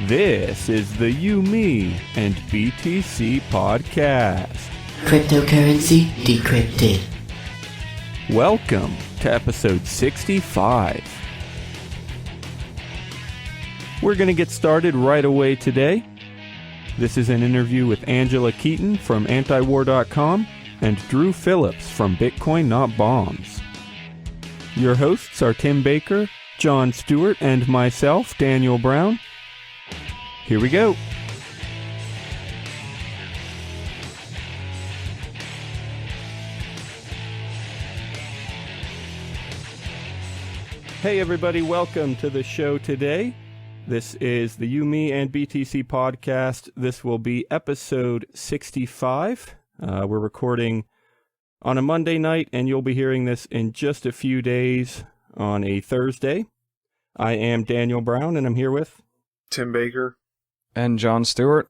This is the You, Me, and BTC podcast. Cryptocurrency decrypted. Welcome to episode 65. We're going to get started right away today. This is an interview with Angela Keaton from Antiwar.com and Drew Phillips from Bitcoin Not Bombs. Your hosts are Tim Baker, John Stuart, and myself, Daniel Brown. Here we go. Hey everybody, welcome to the show today. This is the You, Me, and BTC podcast. This will be episode 65. We're recording on a Monday night, and you'll be hearing this in just a few days on a Thursday. I am Daniel Brown, and I'm here with Tim Baker and John Stewart.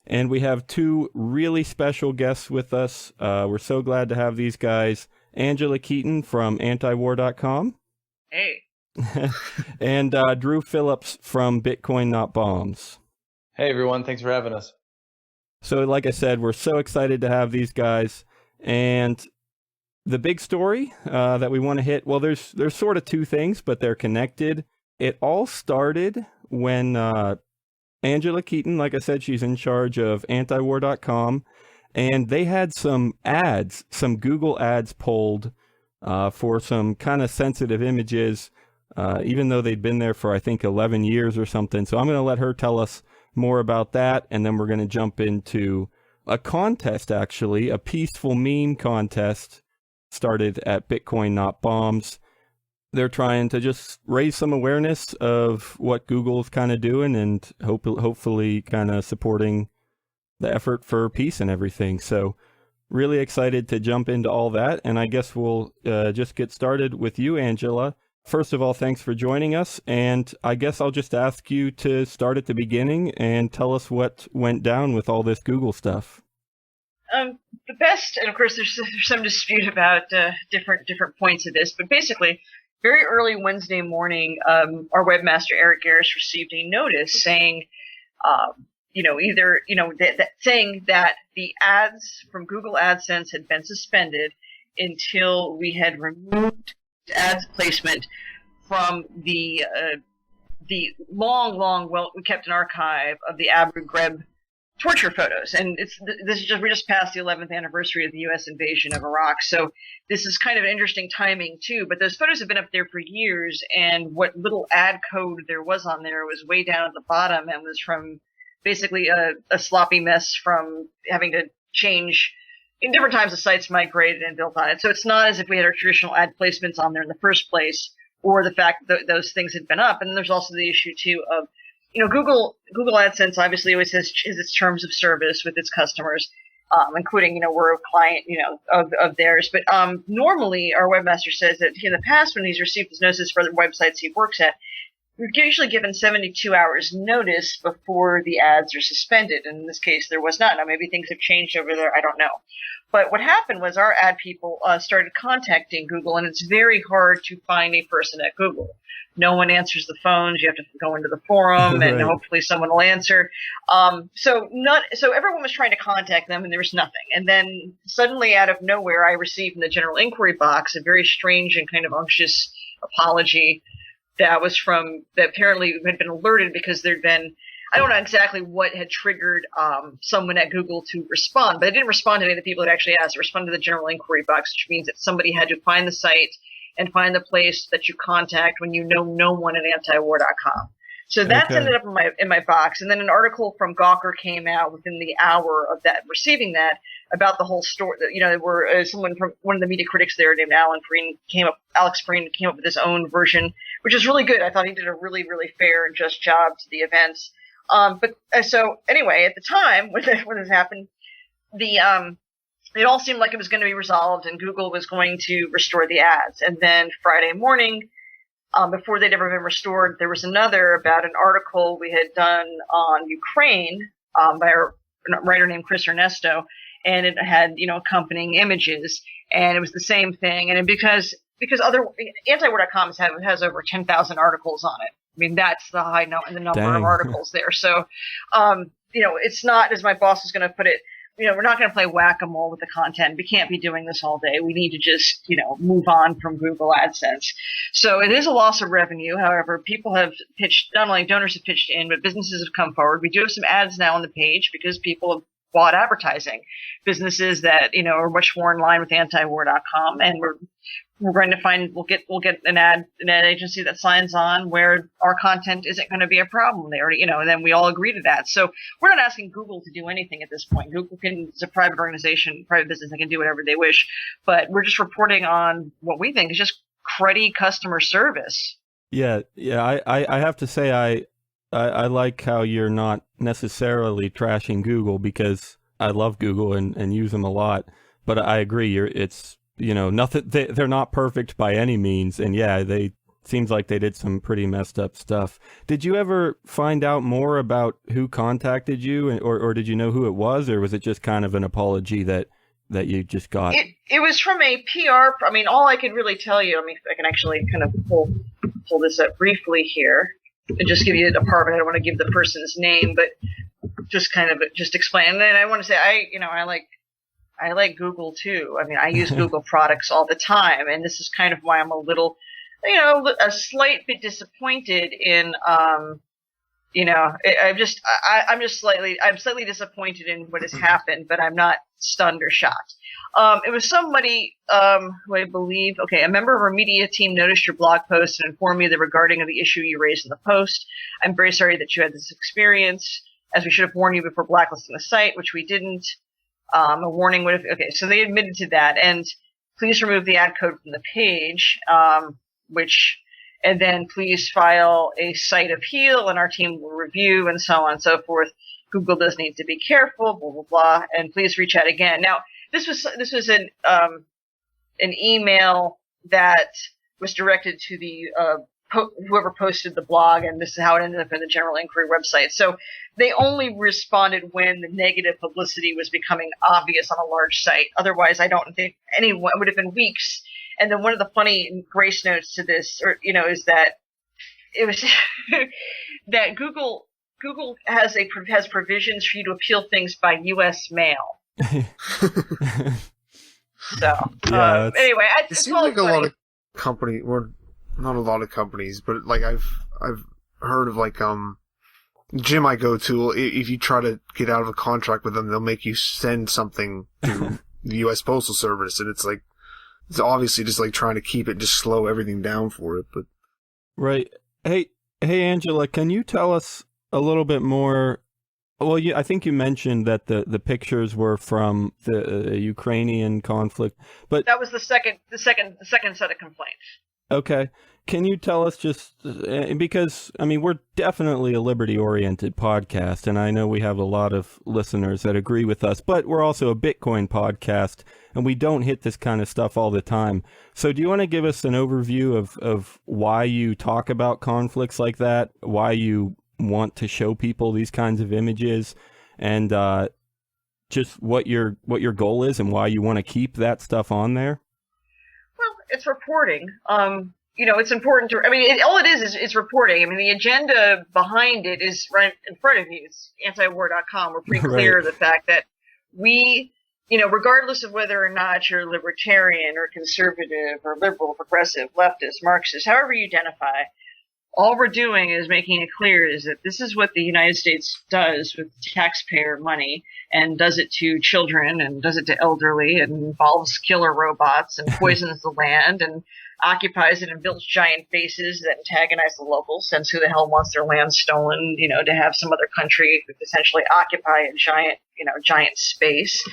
And we have two really special guests with us. We're so glad to have these guys. Angela Keaton from Antiwar.com. Hey. And Drew Phillips from Bitcoin Not Bombs. Hey everyone, thanks for having us. So like I said, we're so excited to have these guys. And the big story that we want to hit, well, there's sort of two things, but they're connected. It all started when Angela Keaton, like I said, she's in charge of Antiwar.com, and they had some ads, some Google ads pulled for some kind of sensitive images, even though they'd been there for, I think, 11 years or something. So I'm going to let her tell us more about that, and then we're going to jump into a contest, actually, a peaceful meme contest started at Bitcoin Not Bombs. They're trying to just raise some awareness of what Google's kind of doing and hopefully kind of supporting the effort for peace and everything. So really excited to jump into all that. And I guess we'll just get started with you, Angela. First of all, thanks for joining us. And I guess I'll just ask you to start at the beginning and tell us what went down with all this Google stuff. The best, and of course there's some dispute about different points of this, but basically, very early Wednesday morning, our webmaster Eric Garris received a notice saying, saying that the ads from Google AdSense had been suspended until we had removed ads placement from the long, we kept an archive of the Abu Ghraib torture photos, and we just passed the 11th anniversary of the U.S. invasion of Iraq, so this is kind of an interesting timing too. But those photos have been up there for years, and what little ad code there was on there was way down at the bottom, and was from basically a sloppy mess from having to change. In different times, the site's migrated and built on it, so it's not as if we had our traditional ad placements on there in the first place, or the fact that those things had been up. And then there's also the issue too of, Google AdSense obviously always has its terms of service with its customers, including, we're a client, of theirs. But normally our webmaster says that in the past when he's received his notices for the websites he works at, we've usually given 72 hours notice before the ads are suspended. And in this case, there was not. Now, maybe things have changed over there. I don't know. But what happened was our ad people started contacting Google, and it's very hard to find a person at Google. No one answers the phones. You have to go into the forum, and hopefully someone will answer. So everyone was trying to contact them, and there was nothing. And then suddenly, out of nowhere, I received in the general inquiry box a very strange and kind of unctuous apology that apparently had been alerted because there'd been, I don't know exactly what had triggered someone at Google to respond, but they didn't respond to any of the people that actually asked. They responded to the general inquiry box, which means that somebody had to find the site and find the place that you contact when you know no one at Antiwar.com. So that's ended up in my box. And then an article from Gawker came out within the hour of that, receiving that, about the whole story. Someone from one of the media critics there named Alex Freen came up with his own version, which is really good. I thought he did a really, really fair and just job to the events. So anyway, at the time when this happened, it all seemed like it was going to be resolved and Google was going to restore the ads. And then Friday morning, before they'd ever been restored, there was another about an article we had done on Ukraine by a writer named Chris Ernesto, and it had accompanying images, and it was the same thing. And because other Antiwar.com has over 10,000 articles on it mean, that's the high the number Dang. of articles there. So, it's not, as my boss is going to put it, we're not going to play whack-a-mole with the content. We can't be doing this all day. We need to just, move on from Google AdSense. So it is a loss of revenue. However, people have pitched, not only donors have pitched in, but businesses have come forward. We do have some ads now on the page because people have bought advertising. Businesses that, are much more in line with Antiwar.com, and we're going to find we'll get an ad agency that signs on where our content isn't going to be a problem. They already, and then we all agree to that. So we're not asking Google to do anything at this point. Google it's a private organization, private business. They can do whatever they wish, but we're just reporting on what we think is just cruddy customer service. Yeah. I have to say I like how you're not necessarily trashing Google, because I love Google and use them a lot. But I agree, it's nothing. They're not perfect by any means, and yeah, seems like they did some pretty messed up stuff. Did you ever find out more about who contacted you, or did you know who it was, or was it just kind of an apology that you just got? It was from a PR. I mean, all I could really tell you. I mean, I can actually kind of pull this up briefly here and just give you a department. I don't want to give the person's name, but just kind of explain. And then I want to say I like Google too. I mean, I use Google products all the time, and this is kind of why I'm a little, a slight bit disappointed in, I'm slightly disappointed in what has happened, but I'm not stunned or shocked. It was somebody who I believe, a member of our media team noticed your blog post and informed me that regarding the issue you raised in the post. I'm very sorry that you had this experience, as we should have warned you before blacklisting the site, which we didn't. A warning would have, so they admitted to that, and please remove the ad code from the page, and then please file a site appeal, and our team will review, and so on and so forth. Google does need to be careful, blah, blah, blah, and please reach out again. Now, this was an email that was directed to the, whoever posted the blog, and this is how it ended up in the general inquiry website. So they only responded when the negative publicity was becoming obvious on a large site. Otherwise, I don't think anyone, it would have been weeks. And then one of the funny grace notes to this, is that it was that Google has provisions for you to appeal things by U.S. mail. So Yeah, anyway, it seems like a lot of company, or not a lot of companies, but like I've heard of like gym I go to, if you try to get out of a contract with them, they'll make you send something to the U.S. Postal Service, and it's like, it's obviously just like trying to keep it, just slow everything down for it. But right. Hey, Angela, can you tell us a little bit more? Well, I think you mentioned that the pictures were from the Ukrainian conflict, but that was the second set of complaints. Okay. Can you tell us just, because, I mean, we're definitely a liberty-oriented podcast, and I know we have a lot of listeners that agree with us, but we're also a Bitcoin podcast, and we don't hit this kind of stuff all the time. So do you want to give us an overview of why you talk about conflicts like that, why you want to show people these kinds of images, and just what your goal is and why you want to keep that stuff on there? Well, it's reporting. It's important to, all it is it's reporting. I mean, the agenda behind it is right in front of you. It's antiwar.com. We're pretty clear of the fact that we, regardless of whether or not you're libertarian or conservative or liberal, progressive, leftist, Marxist, however you identify, all we're doing is making it clear is that this is what the United States does with taxpayer money, and does it to children and does it to elderly, and involves killer robots and poisons the land and occupies it and builds giant bases that antagonize the locals, since who the hell wants their land stolen, to have some other country essentially occupy a giant space.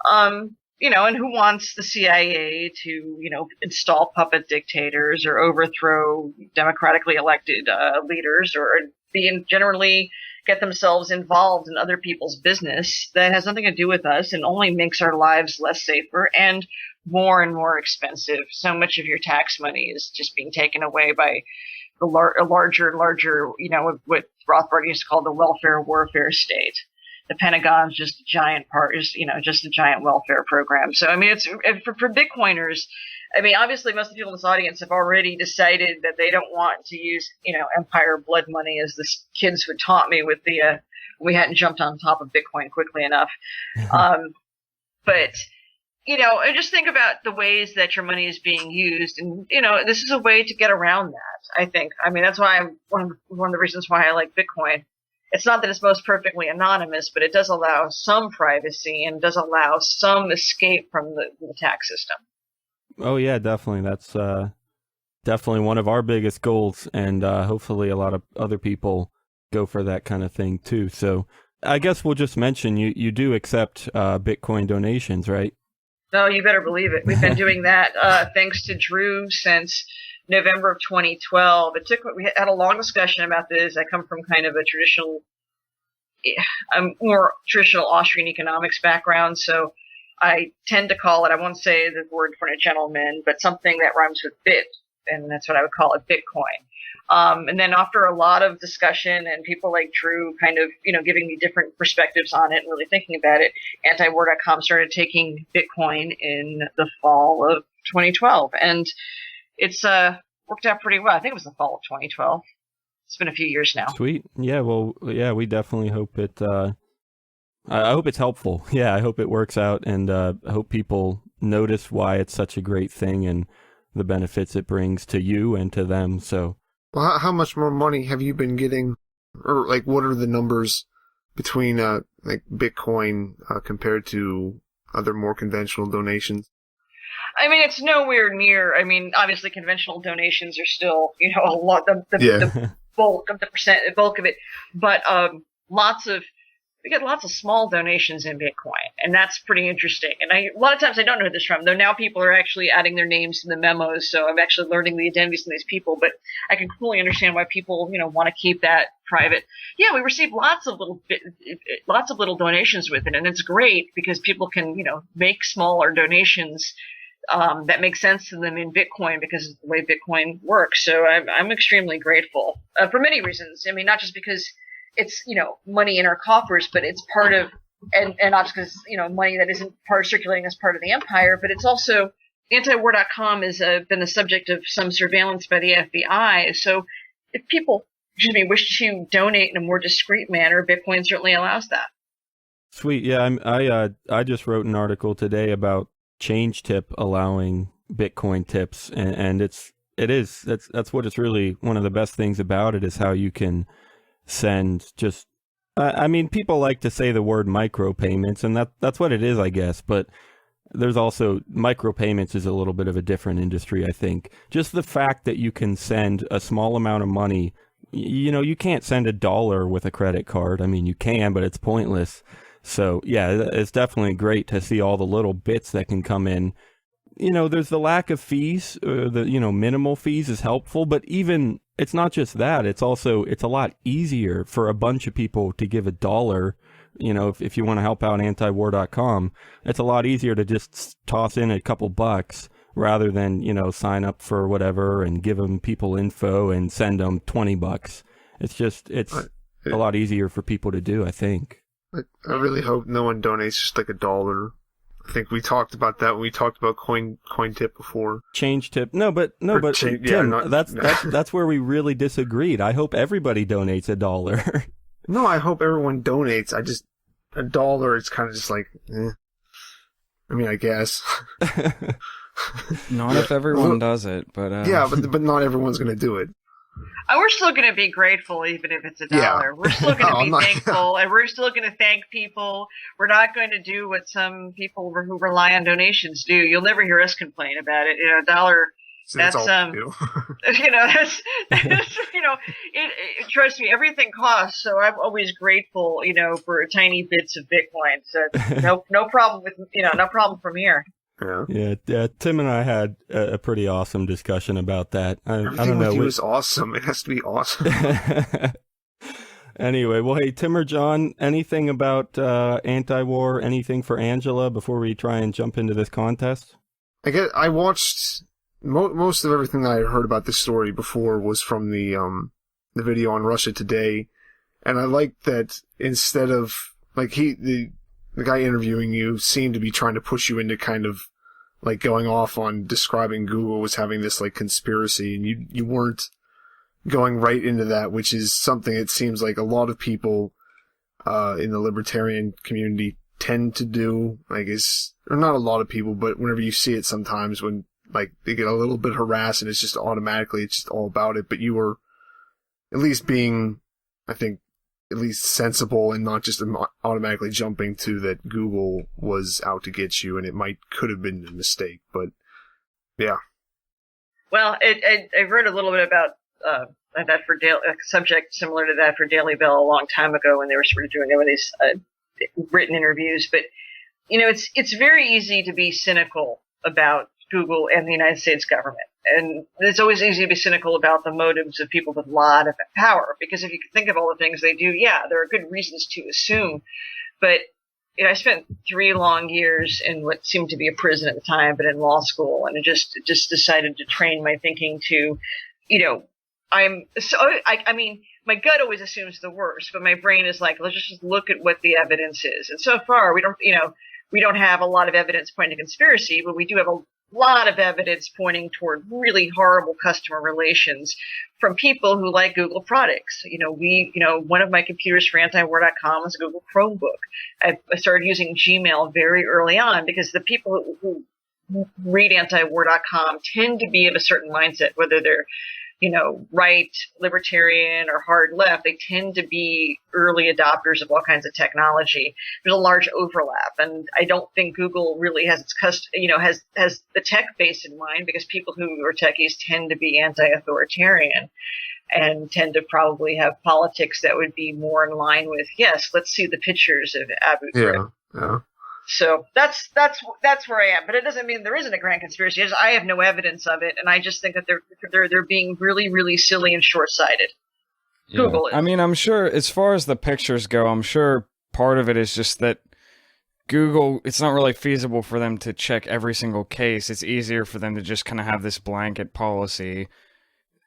And who wants the CIA to, install puppet dictators or overthrow democratically elected leaders, or generally get themselves involved in other people's business that has nothing to do with us and only makes our lives less safer and more expensive. So much of your tax money is just being taken away by a larger and larger, what Rothbard used to call the welfare warfare state. The Pentagon's just a giant part, just a giant welfare program. So, it's for Bitcoiners, I mean, obviously, most of the people in this audience have already decided that they don't want to use, empire blood money, as the kids who taught me with we hadn't jumped on top of Bitcoin quickly enough. But, and just think about the ways that your money is being used. And, this is a way to get around that, I think. I mean, that's why one of the reasons why I like Bitcoin. It's not that it's most perfectly anonymous, but it does allow some privacy and does allow some escape from the tax system. Oh, yeah, definitely. That's definitely one of our biggest goals, and hopefully a lot of other people go for that kind of thing, too. So I guess we'll just mention you do accept Bitcoin donations, right? No, you better believe it. We've been doing that thanks to Drew since November of 2012. We had a long discussion about this. I come from kind of a more traditional Austrian economics background, so I tend to call it, I won't say the word for a gentleman, but something that rhymes with bit, and that's what I would call it, Bitcoin. And then after a lot of discussion and people like Drew kind of, giving me different perspectives on it and really thinking about it, Antiwar.com started taking Bitcoin in the fall of 2012. And it's worked out pretty well. I think it was the fall of 2012. It's been a few years now. Sweet. Yeah, well, yeah, we definitely hope it, I hope it's helpful. Yeah, I hope it works out, and I hope people notice why it's such a great thing and the benefits it brings to you and to them. So, well, how much more money have you been getting, or like what are the numbers between like Bitcoin compared to other more conventional donations? I mean, it's nowhere near. I mean, obviously, conventional donations are still, a lot the bulk of it, but we get lots of small donations in Bitcoin, and that's pretty interesting. And a lot of times I don't know who this is from, though now people are actually adding their names to the memos, so I'm actually learning the identities of these people, but I can fully understand why people, want to keep that private. Yeah, we receive lots of little donations with it, and it's great because people can, make smaller donations that make sense to them in Bitcoin because of the way Bitcoin works. So I'm extremely grateful for many reasons. I mean, not just because it's, money in our coffers, but it's part of, and not just because, money that isn't part of circulating as part of the empire, but it's also, Antiwar.com has been the subject of some surveillance by the FBI. So if people, wish to donate in a more discreet manner, Bitcoin certainly allows that. Sweet. Yeah, I just wrote an article today about Change Tip allowing Bitcoin tips, and that's what it's really one of the best things about it is how you can send just I mean, people like to say the word micropayments, and that's what it is, I guess, but there's also micropayments is a little bit of a different industry, I think. Just the fact that you can send a small amount of money, you can't send $1 with a credit card. I mean, you can, but it's pointless. So yeah, it's definitely great to see all the little bits that can come in. There's the lack of fees, minimal fees is helpful, but even it's not just that. It's a lot easier for a bunch of people to give $1. If you want to help out Antiwar.com, it's a lot easier to just toss in a couple bucks rather than, sign up for whatever and give them people info and send them $20. It's a lot easier for people to do, I think. I really hope no one donates just like $1. I think we talked about that when we talked about coin tip before. Change tip. Tim, that's where we really disagreed. I hope everybody donates $1. No, I hope everyone donates. $1, it's kind of just like, I mean, I guess. Not if everyone does it, but yeah, but not everyone's gonna do it. We're still going to be grateful, even if it's $1. Yeah. We're still going to be thankful, and we're still going to thank people. We're not going to do what some people who rely on donations do. You'll never hear us complain about it. $1. That's trust me, everything costs. So I'm always grateful, for tiny bits of Bitcoin. So no problem with, no problem from here. Yeah. Tim and I had a pretty awesome discussion about that. I don't know. With you is awesome. It has to be awesome. Anyway, well, hey, Tim or John, anything about Antiwar? Anything for Angela before we try and jump into this contest? I watched most of everything that I heard about this story before was from the video on Russia Today, and I liked that instead of like the guy interviewing you seemed to be trying to push you into kind of like going off on describing Google was having this like conspiracy, and you weren't going right into that, which is something it seems like a lot of people in the libertarian community tend to do. I guess, or not a lot of people, but whenever you see it sometimes when like they get a little bit harassed and it's just automatically, it's just all about it. But you were at least being, I think, at least sensible and not just automatically jumping to that Google was out to get you, and it could have been a mistake, but yeah. Well, I read a little bit about that for a subject similar to that for Daily Bell a long time ago when they were sort of doing one of these written interviews. But it's very easy to be cynical about Google and the United States government, and it's always easy to be cynical about the motives of people with a lot of power, because if you think of all the things they do, yeah, there are good reasons to assume. But I spent 3 long years in what seemed to be a prison at the time, but in law school, and it just decided to train my thinking to, I mean, my gut always assumes the worst, but my brain is like, let's just look at what the evidence is. And so far, we don't have a lot of evidence pointing to conspiracy, but we do have a lot of evidence pointing toward really horrible customer relations from people who like Google products. One of my computers for Antiwar.com was a Google Chromebook. I started using Gmail very early on because the people who read Antiwar.com tend to be of a certain mindset, whether they're right, libertarian, or hard left. They tend to be early adopters of all kinds of technology. There's a large overlap, and I don't think Google really has its has the tech base in mind, because people who are techies tend to be anti-authoritarian and tend to probably have politics that would be more in line with, yes, let's see the pictures of Abu Ghraib. Yeah. So that's where I am, but it doesn't mean there isn't a grand conspiracy. I have no evidence of it, and I just think that they're being really, really silly and short-sighted. Yeah. Google is. I mean, I'm sure as far as the pictures go, I'm sure part of it is just that Google, it's not really feasible for them to check every single case. It's easier for them to just kind of have this blanket policy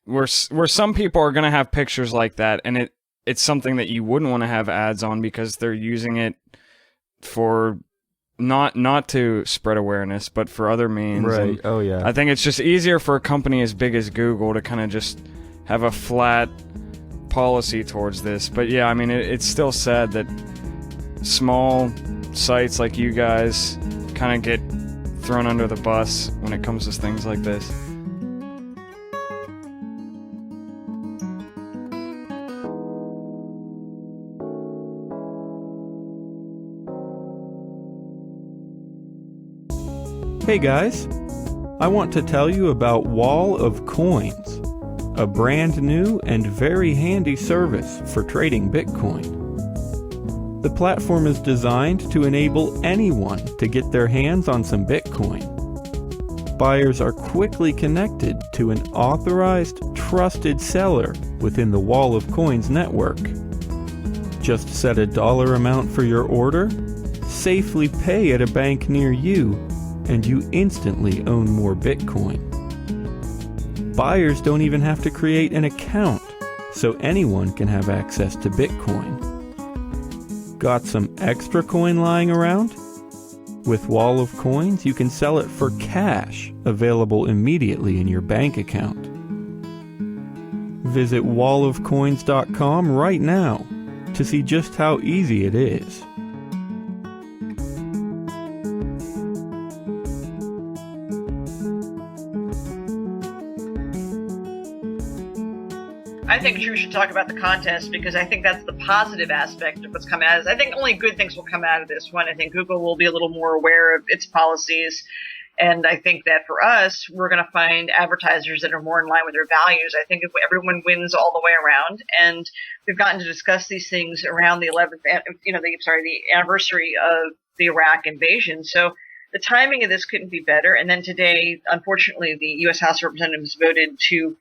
where some people are going to have pictures like that, and it's something that you wouldn't want to have ads on because they're using it for not to spread awareness, but for other means. Right. And Oh, yeah. I think it's just easier for a company as big as Google to kind of just have a flat policy towards this. But yeah, I mean, it's still sad that small sites like you guys kind of get thrown under the bus when it comes to things like this. Hey guys, I want to tell you about Wall of Coins, a brand new and very handy service for trading Bitcoin. The platform is designed to enable anyone to get their hands on some Bitcoin. Buyers are quickly connected to an authorized, trusted seller within the Wall of Coins network. Just set a dollar amount for your order, safely pay at a bank near you, and you instantly own more Bitcoin. Buyers don't even have to create an account, so anyone can have access to Bitcoin. Got some extra coin lying around? With Wall of Coins, you can sell it for cash, available immediately in your bank account. Visit wallofcoins.com right now to see just how easy it is. I think Drew should talk about the contest, because I think that's the positive aspect of what's come out of this. I think only good things will come out of this one. I think Google will be a little more aware of its policies, and I think that for us, we're going to find advertisers that are more in line with their values. I think if everyone wins all the way around, and we've gotten to discuss these things around the the anniversary of the Iraq invasion. So the timing of this couldn't be better. And then today, unfortunately, the U.S. House of Representatives voted to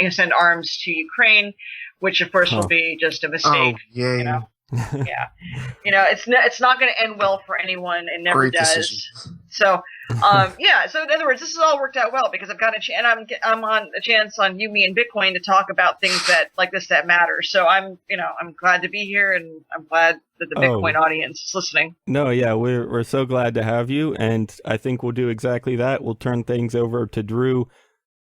send arms to Ukraine, which of course will be just a mistake. Oh, yay. Yeah. It's not going to end well for anyone. It never Great does. decision. So Yeah. So in other words, this has all worked out well because I've got I'm on a chance on You, Me, and Bitcoin to talk about things that like this that matter. So I'm glad to be here, and I'm glad that the Bitcoin audience is listening. No, yeah, we're so glad to have you, and I think we'll do exactly that. We'll turn things over to Drew.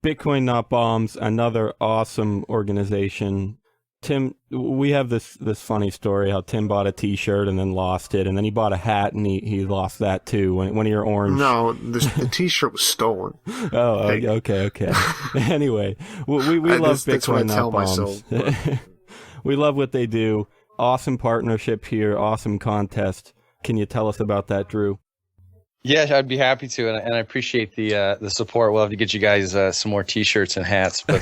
Bitcoin Not Bombs, another awesome organization. Tim, we have this funny story how Tim bought a T-shirt and then lost it, and then he bought a hat and he lost that too. One of your orange. No, the T-shirt was stolen. Oh, okay. Anyway, we love Bitcoin Not Bombs. We love what they do. Awesome partnership here. Awesome contest. Can you tell us about that, Drew? Yeah, I'd be happy to, and I appreciate the support. We'll have to get you guys some more T-shirts and hats, but.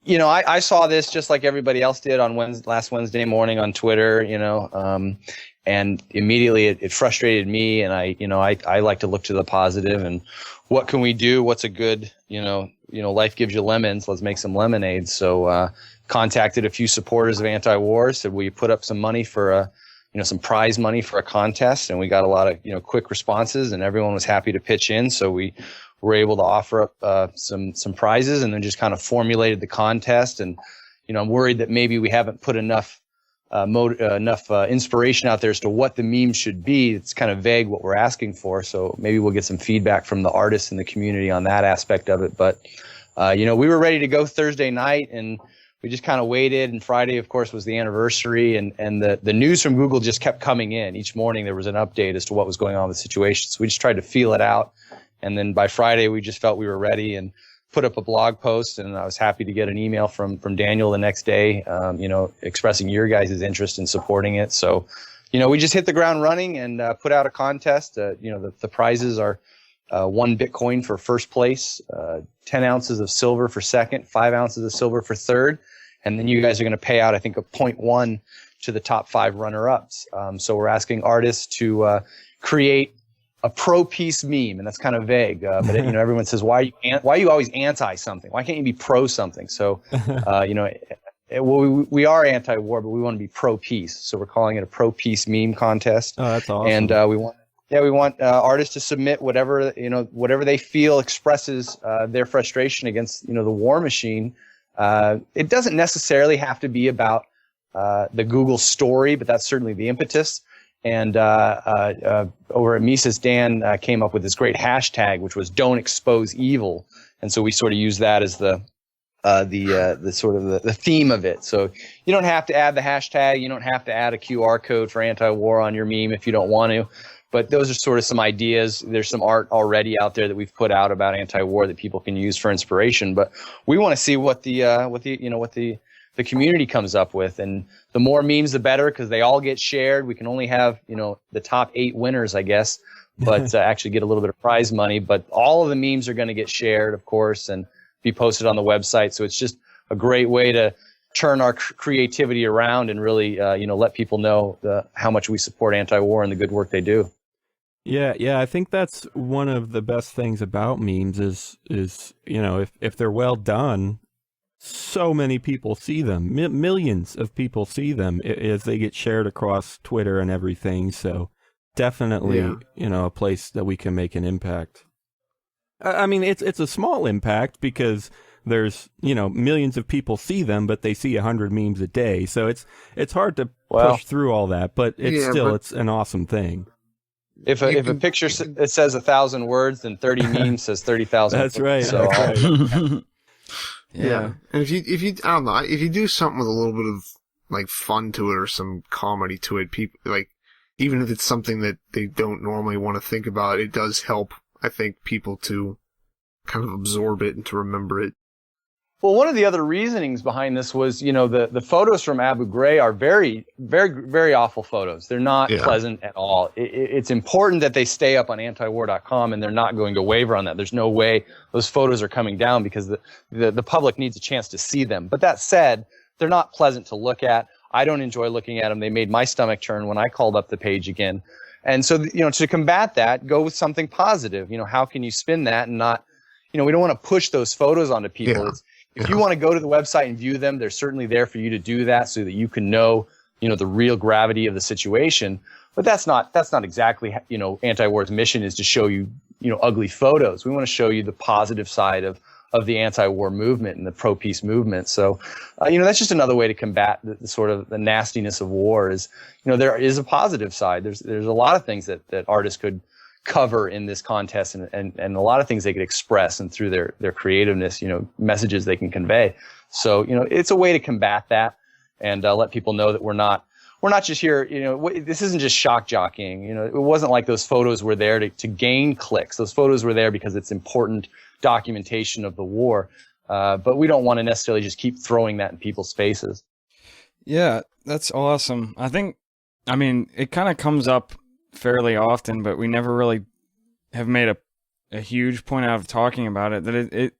I saw this just like everybody else did on last Wednesday morning on Twitter, and immediately it frustrated me. And I like to look to the positive and what can we do? What's a good, life gives you lemons. Let's make some lemonade. So, contacted a few supporters of Antiwar, said we put up some money for some prize money for a contest, and we got a lot of, quick responses, and everyone was happy to pitch in. So we were able to offer up some prizes, and then just kind of formulated the contest. And I'm worried that maybe we haven't put enough inspiration out there as to what the meme should be. It's kind of vague what we're asking for, so maybe we'll get some feedback from the artists in the community on that aspect of it. But we were ready to go Thursday night, and we just kind of waited. And Friday, of course, was the anniversary, and the news from Google just kept coming in. Each morning there was an update as to what was going on with the situation. So we just tried to feel it out. And then by Friday, we just felt we were ready and put up a blog post. And I was happy to get an email from Daniel the next day, expressing your guys' interest in supporting it. So, we just hit the ground running and put out a contest. The prizes are 1 Bitcoin for first place, 10 ounces of silver for second, 5 ounces of silver for third. And then you guys are going to pay out, I think, a 0.1 to the top 5 runner-ups. So we're asking artists to create a pro-peace meme, and that's kind of vague. But everyone says, why are you always anti something? Why can't you be pro something? So, we are anti-war, but we want to be pro-peace. So we're calling it a pro-peace meme contest. Oh, that's awesome. And we want artists to submit whatever they feel expresses their frustration against the war machine. It doesn't necessarily have to be about the Google story, but that's certainly the impetus. And over at Mises, Dan came up with this great hashtag, which was "Don't Expose Evil," and so we sort of use that as the sort of the theme of it. So you don't have to add the hashtag, you don't have to add a QR code for Antiwar on your meme if you don't want to. But those are sort of some ideas. There's some art already out there that we've put out about Antiwar that people can use for inspiration. But we want to see what the community comes up with, and the more memes the better, because they all get shared. We can only have the top 8 winners, I guess, but actually get a little bit of prize money. But all of the memes are going to get shared, of course, and be posted on the website. So it's just a great way to turn our creativity around and really let people know how much we support Antiwar and the good work they do. Yeah, I think that's one of the best things about memes is if they're well done, so many people see them. Millions of people see them as they get shared across Twitter and everything. So definitely, a place that we can make an impact. I mean, it's a small impact because there's, millions of people see them, but they see 100 memes a day. So it's hard to push through all that, but it's an awesome thing. If a picture it says 1,000 words, then 30 memes says 30,000. That's right. So, that's right. Yeah. And if you I don't know, if you do something with a little bit of like fun to it or some comedy to it, people even if it's something that they don't normally want to think about, it does help, I think, people to kind of absorb it and to remember it. Well, one of the other reasonings behind this was, the photos from Abu Ghraib are very, very, very awful photos. They're not pleasant at all. It's important that they stay up on antiwar.com, and they're not going to waver on that. There's no way those photos are coming down because the public needs a chance to see them. But that said, they're not pleasant to look at. I don't enjoy looking at them. They made my stomach turn when I called up the page again. And so, to combat that, go with something positive. How can you spin that and not, we don't want to push those photos onto people. Yeah. If you want to go to the website and view them, they're certainly there for you to do that so that you can know the real gravity of the situation. But that's not exactly, Antiwar's mission is to show you, ugly photos. We want to show you the positive side of the anti-war movement and the pro-peace movement. So, that's just another way to combat the sort of the nastiness of war is, there is a positive side. There's a lot of things that artists could cover in this contest and a lot of things they could express, and through their creativeness, messages they can convey. So, it's a way to combat that and let people know that we're not just here, this isn't just shock jockeying. It wasn't like those photos were there to gain clicks. Those photos were there because it's important documentation of the war. But we don't want to necessarily just keep throwing that in people's faces. Yeah, that's awesome. It kind of comes up fairly often, but we never really have made a huge point out of talking about it, that it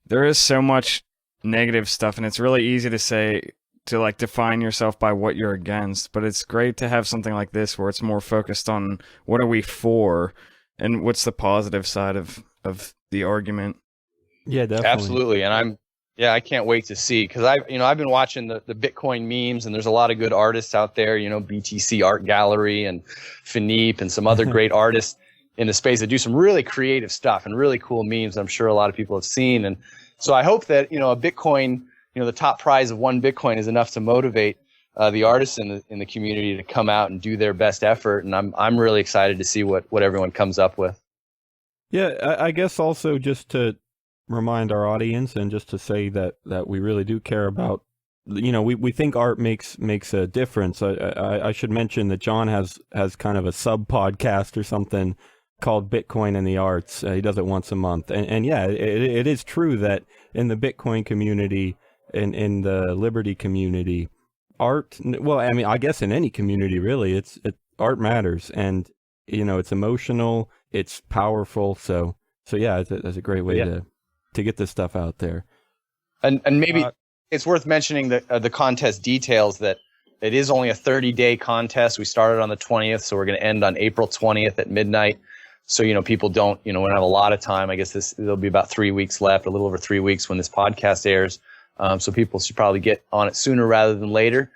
there is so much negative stuff, and it's really easy to say, to like define yourself by what you're against, but it's great to have something like this where it's more focused on what are we for and what's the positive side of the argument. Yeah, definitely. Absolutely. And I can't wait to see, because I've been watching the Bitcoin memes, and there's a lot of good artists out there, BTC Art Gallery and Philippe and some other great artists in the space that do some really creative stuff and really cool memes I'm sure a lot of people have seen. And so I hope that, a Bitcoin, the top prize of 1 Bitcoin is enough to motivate the artists in the community to come out and do their best effort. And I'm really excited to see what everyone comes up with. Yeah, I guess also just to remind our audience and just to say that we really do care about, we think art makes a difference. I should mention that John has kind of a sub podcast or something called Bitcoin and the Arts. He does it once a month. And yeah, it is true that in the Bitcoin community, in the Liberty community, art, well, I guess in any community really, art matters, and it's emotional, it's powerful. So yeah, that's a great way to get this stuff out there. And maybe it's worth mentioning the contest details, that it is only a 30-day contest. We started on the 20th, so we're going to end on April 20th at midnight. So, people don't, we don't have a lot of time. I guess there'll be about 3 weeks left, a little over 3 weeks when this podcast airs. So people should probably get on it sooner rather than later.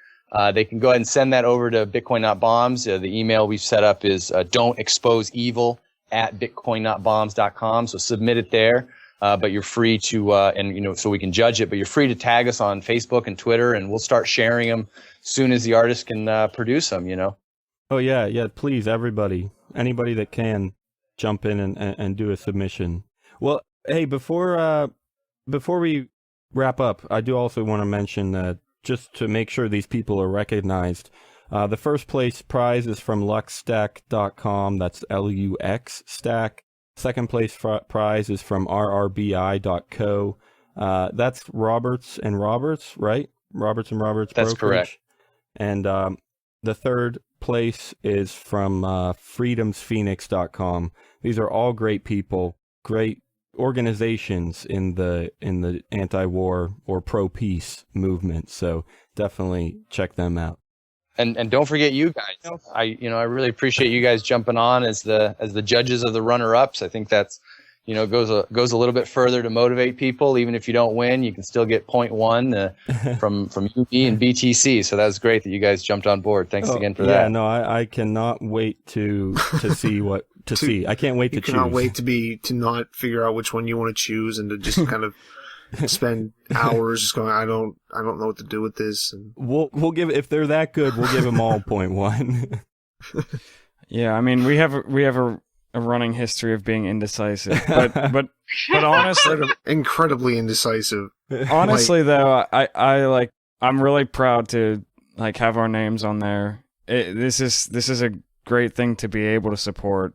They can go ahead and send that over to Bitcoin Not Bombs. The email we've set up is don'texposeevil@bitcoinnotbombs.com. So submit it there. But you're free to, so we can judge it, but you're free to tag us on Facebook and Twitter, and we'll start sharing them soon as the artist can produce them, Oh, yeah, please, anybody that can jump in and do a submission. Well, hey, before we wrap up, I do also want to mention that just to make sure these people are recognized, the first place prize is from luxstack.com. That's LUX stack. Second place prize is from rrbi.co. That's Roberts and Roberts, right? Roberts and Roberts. That's brokerage. Correct. And the third place is from freedomsphoenix.com. These are all great people, great organizations in the anti-war or pro-peace movement. So definitely check them out. And don't forget you guys. I really appreciate you guys jumping on as the judges of the runner-ups. I think that's goes a little bit further to motivate people. Even if you don't win, you can still get 0.1 from UB and BTC. So that was great that you guys jumped on board. Thanks again for that. Yeah, no, I cannot wait to see what to see. I can't wait to choose. I cannot wait to not figure out which one you want to choose, and to just kind of spend hours just going, I don't know what to do with this. And we'll give, if they're that good, we'll give them all 0.1. Yeah, we have a running history of being indecisive, but honestly, incredibly indecisive. Honestly, though, I'm really proud to have our names on there. This is a great thing to be able to support.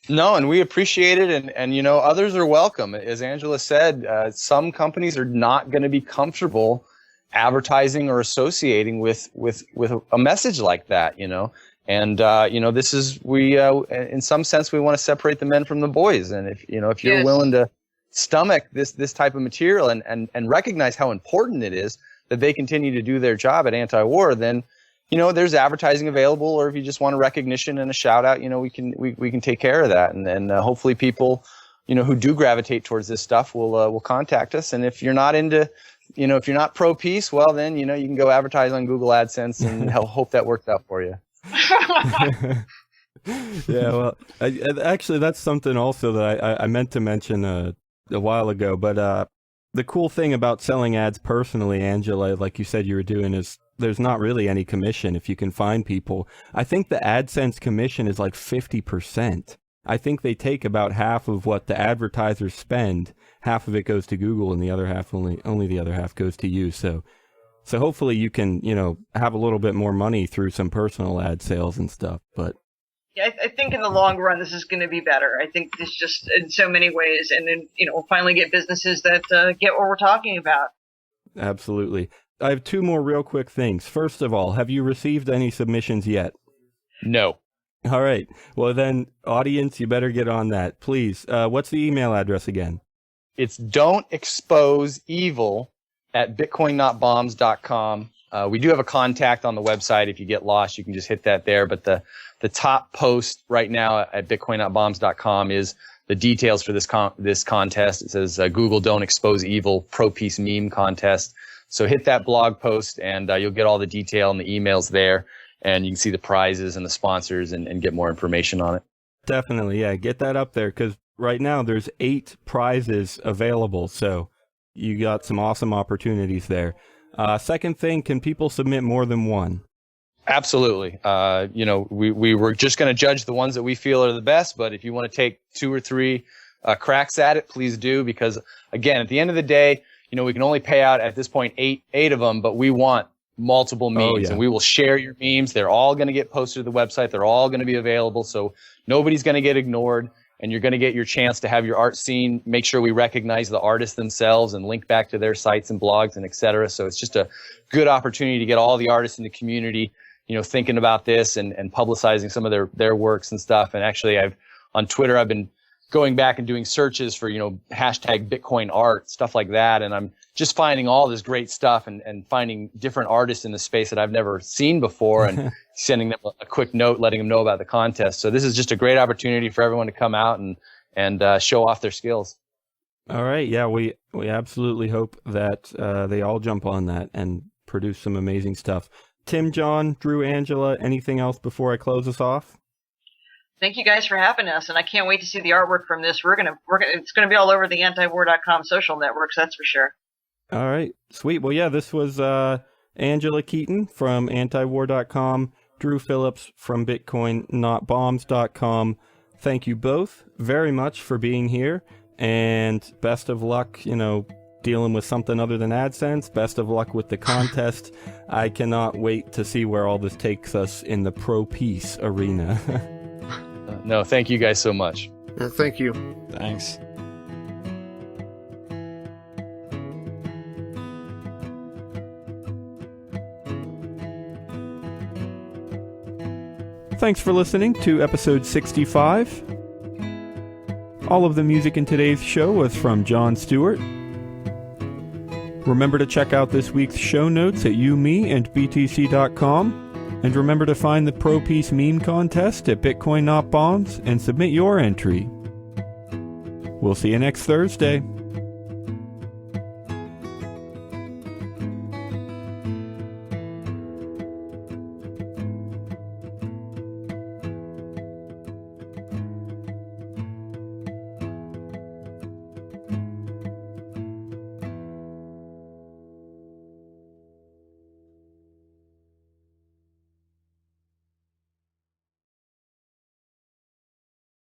No, and we appreciate it, and others are welcome. As Angela said, some companies are not going to be comfortable advertising or associating with a message like that, And this is in some sense we want to separate the men from the boys, and if you're willing to stomach this type of material and recognize how important it is that they continue to do their job at Antiwar, then there's advertising available, or if you just want a recognition and a shout out, we can take care of that, and hopefully people who do gravitate towards this stuff will contact us. And if you're not into if you're not pro peace, well, then, you can go advertise on Google AdSense and hope that works out for you. Yeah, well, actually, that's something also that I meant to mention a while ago. But the cool thing about selling ads personally, Angela, like you said you were doing, is there's not really any commission if you can find people. I think the AdSense commission is like 50%. I think they take about half of what the advertisers spend. Half of it goes to Google, and the other half only the other half goes to you. So hopefully you can, have a little bit more money through some personal ad sales and stuff. But yeah, I think in the long run this is going to be better. I think it's just in so many ways, and then we'll finally get businesses that get what we're talking about. Absolutely. I have two more real quick things. First of all, have you received any submissions yet? No. All right. Well then, audience, you better get on that, please. What's the email address again? It's don'texposeevil@bitcoinnotbombs.com. We do have a contact on the website. If you get lost, you can just hit that there. But the top post right now at bitcoinnotbombs.com is the details for this contest. It says Google Don't Expose Evil Pro Peace Meme Contest. So hit that blog post, and you'll get all the detail and the emails there. And you can see the prizes and the sponsors and get more information on it. Definitely, yeah. Get that up there, because right now there's 8 prizes available. So you got some awesome opportunities there. Second thing, can people submit more than one? Absolutely. We were just going to judge the ones that we feel are the best, but if you want to take 2 or 3 cracks at it, please do, because again, at the end of the day, we can only pay out at this point 8 of them, but we want multiple memes, and we will share your memes. They're all going to get posted to the website. They're all going to be available, so nobody's going to get ignored, and you're going to get your chance to have your art seen. Make sure we recognize the artists themselves and link back to their sites and blogs and et cetera. So it's just a good opportunity to get all the artists in the community, thinking about this and publicizing some of their works and stuff. And actually, on Twitter, I've been going back and doing searches for, hashtag Bitcoin art, stuff like that. And I'm just finding all this great stuff and finding different artists in the space that I've never seen before and sending them a quick note, letting them know about the contest. So this is just a great opportunity for everyone to come out and show off their skills. All right. Yeah, we absolutely hope that they all jump on that and produce some amazing stuff. Tim, John, Drew, Angela, anything else before I close us off? Thank you guys for having us, and I can't wait to see the artwork from this. It's gonna be all over the Antiwar.com social networks, that's for sure. All right, sweet. Well, yeah, this was Angela Keaton from Antiwar.com, Drew Phillips from BitcoinNotBombs.com. Thank you both very much for being here, and best of luck, dealing with something other than AdSense. Best of luck with the contest. I cannot wait to see where all this takes us in the pro peace arena. No, thank you guys so much. Yeah, thank you. Thanks. Thanks for listening to episode 65. All of the music in today's show was from John Stuart. Remember to check out this week's show notes at umeandbtc.com. And remember to find the Pro Peace Meme Contest at Bitcoin Not Bombs and submit your entry. We'll see you next Thursday.